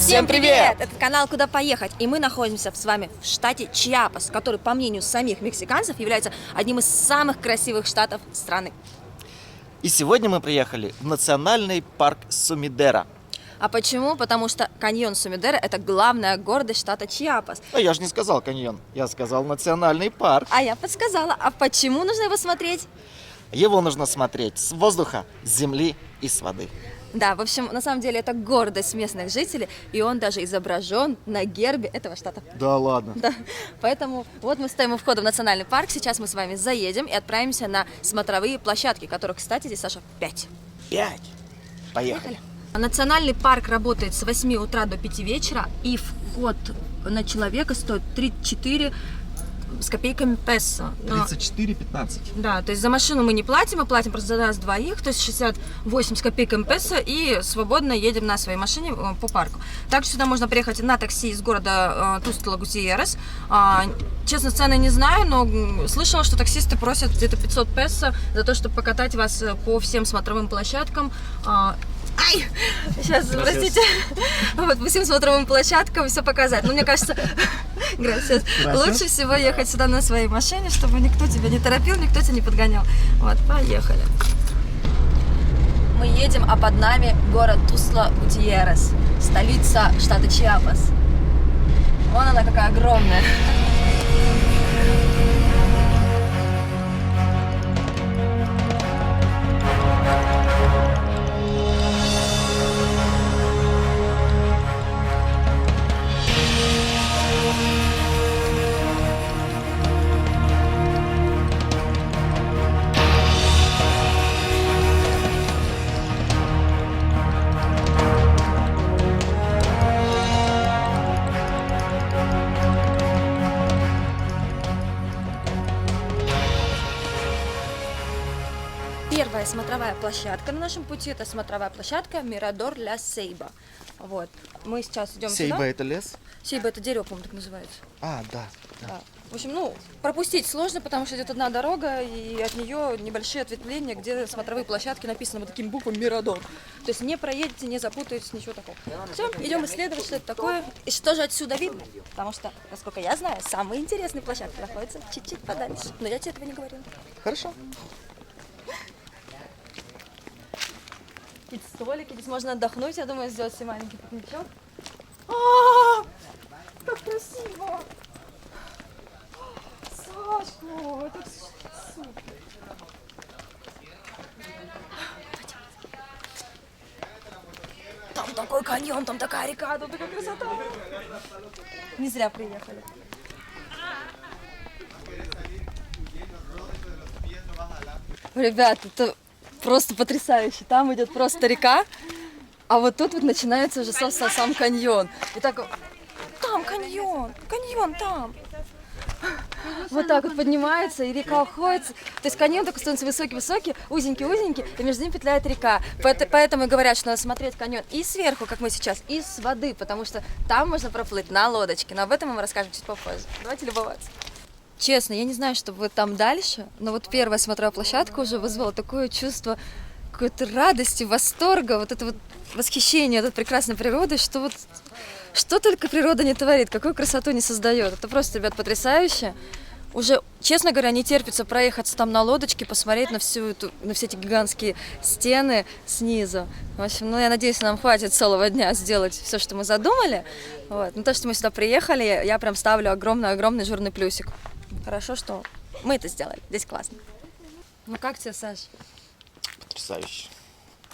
Всем привет! Это канал «Куда поехать», и мы находимся с вами в штате Чиапас, который, по мнению самих мексиканцев, является одним из самых красивых штатов страны. И сегодня мы приехали в национальный парк Сумидера. А почему? Потому что каньон Сумидера – это главная гордость штата Чиапас. А я же не сказал каньон, я сказал национальный парк. А я подсказала, а почему нужно его смотреть? Его нужно смотреть с воздуха, с земли и с воды. Да, в общем, на самом деле это гордость местных жителей, и он даже изображен на гербе этого штата. Да ладно? Да, поэтому вот мы стоим у входа в национальный парк, сейчас мы с вами заедем и отправимся на смотровые площадки, которых, кстати, здесь, Саша, 5. 5? Поехали. Национальный парк работает с 8 утра до 5 вечера, и вход на человека стоит 34 с копейками песо. 34,15. Да, то есть за машину мы не платим, мы платим просто за нас двоих, то есть 68 с копейками песо, и свободно едем на своей машине по парку. Также сюда можно приехать на такси из города Тустла-Гутьеррес. Честно, цены не знаю, но слышала, что таксисты просят где-то 500 песо за то, чтобы покатать вас по всем смотровым площадкам. Ай! Сейчас, простите. Вот, по всем смотровым площадкам все показать. Но мне кажется, лучше всего ехать сюда на своей машине, чтобы никто тебя не торопил, никто тебя не подгонял. Вот, поехали. Мы едем, а под нами город Тустла-Гутьеррес, столица штата Чиапас. Вон она какая огромная. Первая смотровая площадка на нашем пути — это смотровая площадка Мирадор ля Сейба. Вот. Мы сейчас идем Сейба сюда. это лес? Сейба — это дерево, по-моему, так называется. А, да. Да. В общем, пропустить сложно, потому что идет одна дорога, и от нее небольшие ответвления, где смотровые площадки написаны вот таким буквами Мирадор. То есть не проедете, не запутаетесь, ничего такого. Все, идем исследовать, что это такое, и что же отсюда видно. Потому что, насколько я знаю, самые интересные площадки находятся чуть-чуть подальше. Но я тебе этого не говорила. Хорошо. Какие-то столики, здесь можно отдохнуть, я думаю, сделать себе маленький пикничок. Как красиво! Сашка, это супер! Там такой каньон, там такая река, там такая красота! Не зря приехали. Ребят, это просто потрясающе. Там идет просто река, а вот тут вот начинается уже сам каньон. И так, там каньон там. Вот так вот поднимается, и река уходит. То есть каньон такой становится высокий-высокий, узенький-узенький, и между ними петляет река. Поэтому и говорят, что надо смотреть каньон и сверху, как мы сейчас, и с воды, потому что там можно проплыть на лодочке. Но об этом мы расскажем чуть попозже. Давайте любоваться. Честно, я не знаю, что будет там дальше, но вот первая смотровая площадка уже вызвала такое чувство какой-то радости, восторга, вот это вот восхищение от прекрасной природы, что вот что только природа не творит, какую красоту не создает. Это просто, ребят, потрясающе. Уже, честно говоря, не терпится проехаться там на лодочке, посмотреть на все эти гигантские стены снизу. В общем, я надеюсь, нам хватит целого дня сделать все, что мы задумали. Вот. Но то, что мы сюда приехали, я прям ставлю огромный жирный плюсик. Хорошо, что мы это сделали. Здесь классно. Ну как тебе, Саш? Потрясающе.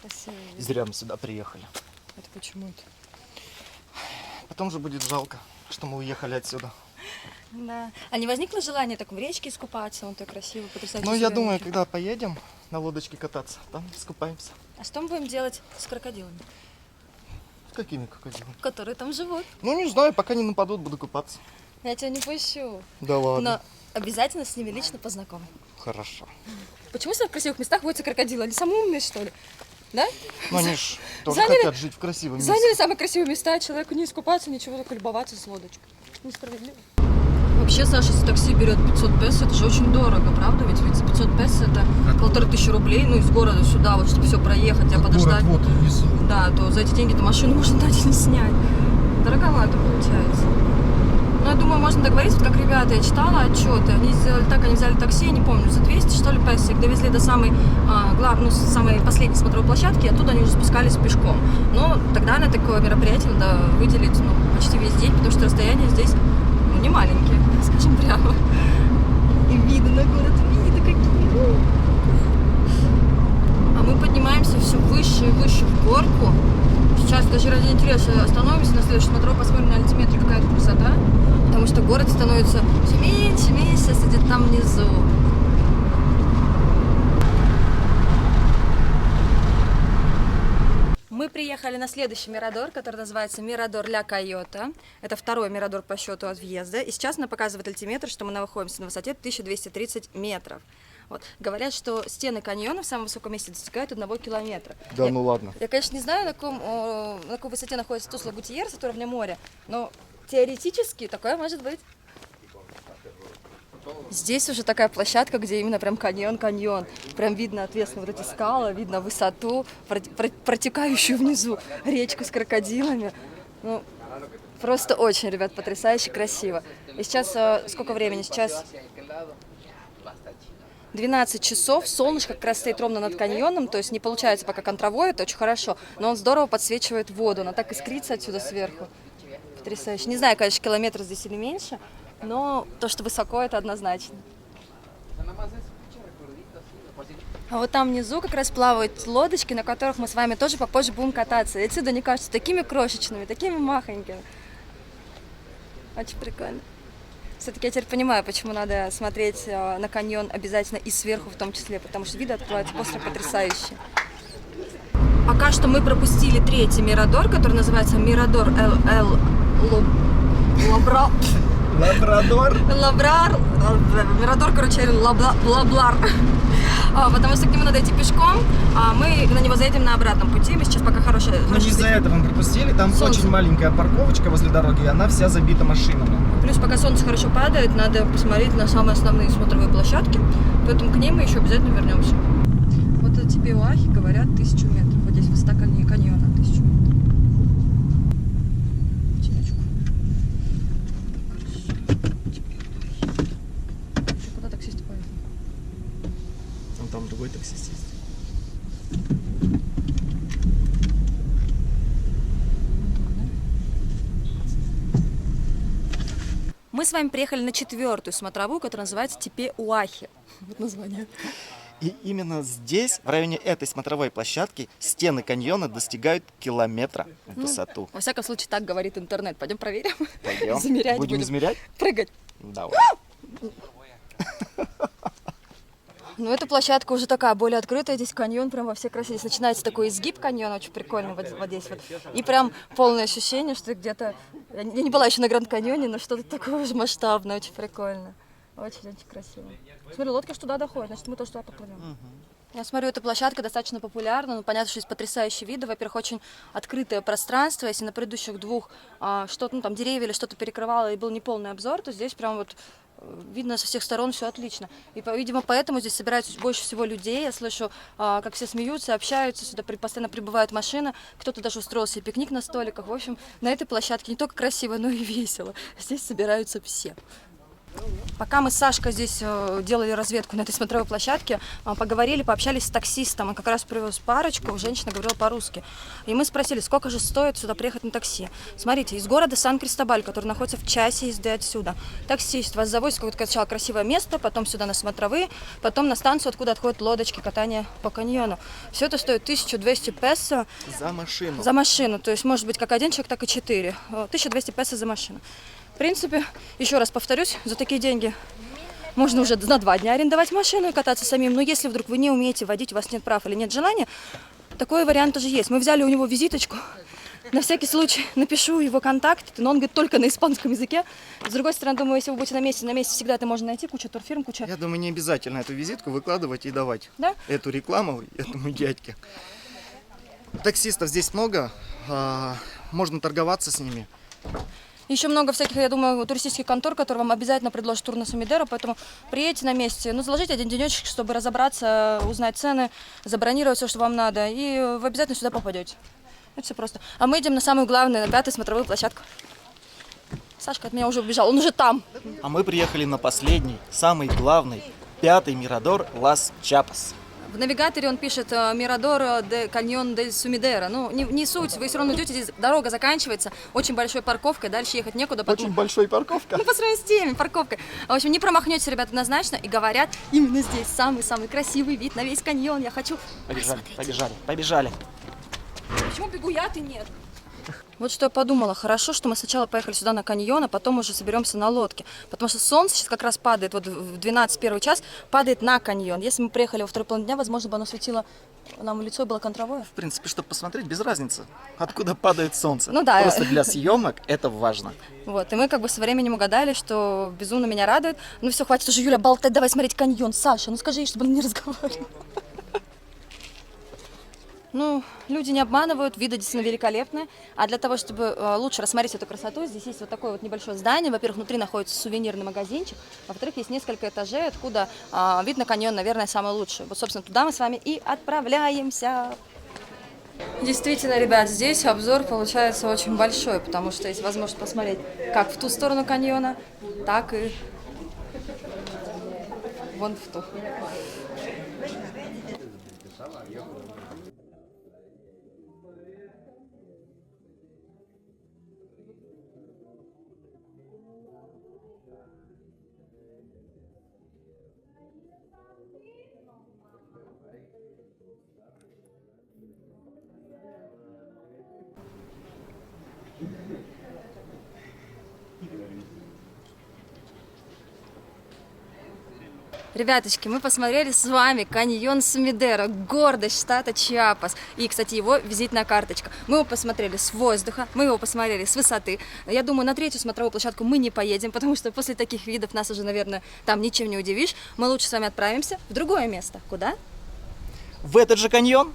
Красиво. Зря мы сюда приехали. Это почему это? Потом же будет жалко, что мы уехали отсюда. Да. А не возникло желания так в речке искупаться? Он так красиво, потрясающе. Ну, я думаю, когда поедем на лодочке кататься, там искупаемся. А что мы будем делать с крокодилами? С какими крокодилами? Которые там живут. Ну, не знаю, пока не нападут, буду купаться. Я тебя не пущу. Да ладно. Но обязательно с ними лично познакомим. Хорошо. Почему в красивых местах водятся крокодилы? Они самые умные, что ли? Да? Ну, они ж тоже Заняли- хотят жить в красивом месте. Заняли самые красивые места, человеку не искупаться, ничего, только любоваться с лодочкой. Несправедливо. Вообще, Саша, если такси берет 500 песо, это же очень дорого, правда? Ведь за 500 песо это 1500 рублей, ну, из города сюда, вот, чтобы все проехать, а подождать. Город вот внизу. Да, то за эти деньги-то машину можно дать не снять. дороговато получается. Но я думаю, можно договориться, вот как ребята, я читала отчеты, они сделали так, они взяли такси, я не помню, за 200, что ли, песо, их довезли до самой, самой последней смотровой площадки, и оттуда они уже спускались пешком. Но тогда на такое мероприятие надо выделить почти весь день, потому что расстояния здесь не маленькие, скажем прямо. И виды на город, виды какие. А мы поднимаемся все выше и выше в горку. Сейчас даже ради интереса остановимся на следующем смотровой, посмотрим на альтиметре, какая тут красота. Потому что город становится все меньше, меньше, сидит там внизу. Мы приехали на следующий мирадор, который называется Мирадор Ля Койота. Это второй мирадор по счету от въезда. И сейчас она показывает альтиметр, что мы находимся на высоте 1230 метров. Вот. Говорят, что стены каньона в самом высоком месте достигают 1 километра. Да, ну ладно. Я, конечно, не знаю, на какой высоте находится Тусла Гутьеррес, от уровня моря, но теоретически такое может быть. Здесь уже такая площадка, где именно прям каньон. Прям видно отвесно вот эти скалы, видно высоту, протекающую внизу речку с крокодилами. Ну, просто очень, ребят, потрясающе красиво. И сейчас сколько времени? Сейчас 12 часов, солнышко как раз стоит ровно над каньоном, то есть не получается пока контровой, это очень хорошо, но он здорово подсвечивает воду, она так искрится отсюда сверху. Потрясающе. Не знаю, конечно, километр здесь или меньше, но то, что высоко, это однозначно. А вот там внизу как раз плавают лодочки, на которых мы с вами тоже попозже будем кататься. И отсюда они кажутся такими крошечными, такими махонькими. Очень прикольно. Все-таки я теперь понимаю, почему надо смотреть на каньон обязательно и сверху в том числе, потому что виды открываются просто потрясающие. Пока что мы пропустили третий мирадор, который называется Мирадор Лабрар. Мирадор, короче, Лаблар. Потому что к нему надо идти пешком, а мы на него заедем на обратном пути. Мы сейчас пока хорошая... Но не из-за этого мы пропустили, там солнце. Очень маленькая парковочка возле дороги, и она вся забита машинами. Плюс пока солнце хорошо падает, надо посмотреть на самые основные смотровые площадки, поэтому к ним мы еще обязательно вернемся. Вот о Тепе-Уахе говорят 1000 метров. Вот здесь высота каньона 1000 метров. Телечку. Хорошо. Куда таксист поехал? Вон там другой таксист есть. Мы с вами приехали на 4-ю смотровую, которая называется Тепе-Уахе. Вот название. И именно здесь, в районе этой смотровой площадки, стены каньона достигают километра в высоту. Во всяком случае, так говорит интернет. Пойдем проверим. Пойдем. Замерять Будем измерять? Прыгать. Давай. Ну, эта площадка уже такая, более открытая. Здесь каньон прям во всей красе. Здесь начинается такой изгиб каньона, очень прикольный вот здесь вот. И прям полное ощущение, что где-то... Я не была еще на Гранд-каньоне, но что-то такое же масштабное, очень прикольно. Очень-очень красиво. Смотри, лодка ж туда доходит, значит, мы тоже туда поплывем. Я смотрю, эта площадка достаточно популярна, но понятно, что есть потрясающие виды. Во-первых, очень открытое пространство. Если на предыдущих двух что-то, там деревья или что-то перекрывало и был неполный обзор, то здесь прям вот видно со всех сторон, все отлично. И, видимо, поэтому здесь собираются больше всего людей. Я слышу, как все смеются, общаются, сюда постоянно прибывают машины. Кто-то даже устроил себе пикник на столиках. В общем, на этой площадке не только красиво, но и весело. Здесь собираются все. Пока мы с Сашкой здесь делали разведку на этой смотровой площадке, поговорили, пообщались с таксистом. Он как раз привез парочку, женщина говорила по-русски. И мы спросили, сколько же стоит сюда приехать на такси. Смотрите, из города Сан-Кристобаль, который находится в часе езды отсюда. Таксист вас завозит в какое-то сначала красивое место, потом сюда на смотровые, потом на станцию, откуда отходят лодочки, катание по каньону. Все это стоит 1200 песо. За машину. За машину, то есть может быть как один человек, так и 4. 1200 песо за машину. В принципе, еще раз повторюсь, за такие деньги можно уже на 2 дня арендовать машину и кататься самим. Но если вдруг вы не умеете водить, у вас нет прав или нет желания, такой вариант тоже есть. Мы взяли у него визиточку. На всякий случай напишу его контакт, но он говорит только на испанском языке. С другой стороны, думаю, если вы будете на месте всегда это можно найти, куча турфирм, куча... Я думаю, не обязательно эту визитку выкладывать и давать. Да? Эту рекламу этому дядьке. Таксистов здесь много, можно торговаться с ними. Еще много всяких, я думаю, туристических контор, которые вам обязательно предложат тур на Сумидеро, поэтому приедьте на месте, заложите один денечек, чтобы разобраться, узнать цены, забронировать все, что вам надо, и вы обязательно сюда попадете. Это все просто. А мы идем на самую главную, на 5-ю смотровую площадку. Сашка от меня уже убежал, он уже там. А мы приехали на последний, самый главный, 5-й Мирадор Лас-Чапас. В навигаторе он пишет Мирадор де Каньон дель Сумидера. Ну, не суть, вы все равно идете, здесь дорога заканчивается, очень большой парковкой, дальше ехать некуда. Очень большой парковка. Ну, по сравнению с теми, парковкой. В общем, не промахнетесь, ребята, однозначно. И говорят, именно здесь самый-самый красивый вид на весь каньон. Я хочу Побежали. Почему бегу я, ты нет? Вот что я подумала. Хорошо, что мы сначала поехали сюда на каньон, а потом уже соберемся на лодке. Потому что солнце сейчас как раз падает, вот в 12-1 час, падает на каньон. Если мы приехали во второй половине дня, возможно, бы оно светило нам в лицо и было контровое. В принципе, чтобы посмотреть, без разницы, откуда падает солнце. Ну да. Просто для съемок это важно. Вот, и мы как бы со временем угадали, что безумно меня радует. Ну все, хватит уже, Юля, болтать, давай смотреть каньон. Саша, ну скажи ей, чтобы она не разговаривала. Ну, люди не обманывают, виды действительно великолепные. А для того, чтобы лучше рассмотреть эту красоту, здесь есть вот такое вот небольшое здание. Во-первых, внутри находится сувенирный магазинчик. Во-вторых, есть несколько этажей, откуда вид на каньон, наверное, самый лучший. Вот, собственно, туда мы с вами и отправляемся. Действительно, ребят, здесь обзор получается очень большой, потому что есть возможность посмотреть как в ту сторону каньона, так и вон в ту. Ребяточки, мы посмотрели с вами каньон Сумидера, гордость штата Чиапас. И, кстати, его визитная карточка. Мы его посмотрели с воздуха, мы его посмотрели с высоты. Я думаю, на 3-ю смотровую площадку мы не поедем, потому что после таких видов нас уже, наверное, там ничем не удивишь. Мы лучше с вами отправимся в другое место. Куда? В этот же каньон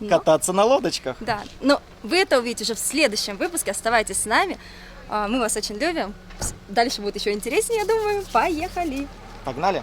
кататься на лодочках. Да, но вы это увидите уже в следующем выпуске. Оставайтесь с нами. Мы вас очень любим. Дальше будет еще интереснее, я думаю. Поехали! Погнали!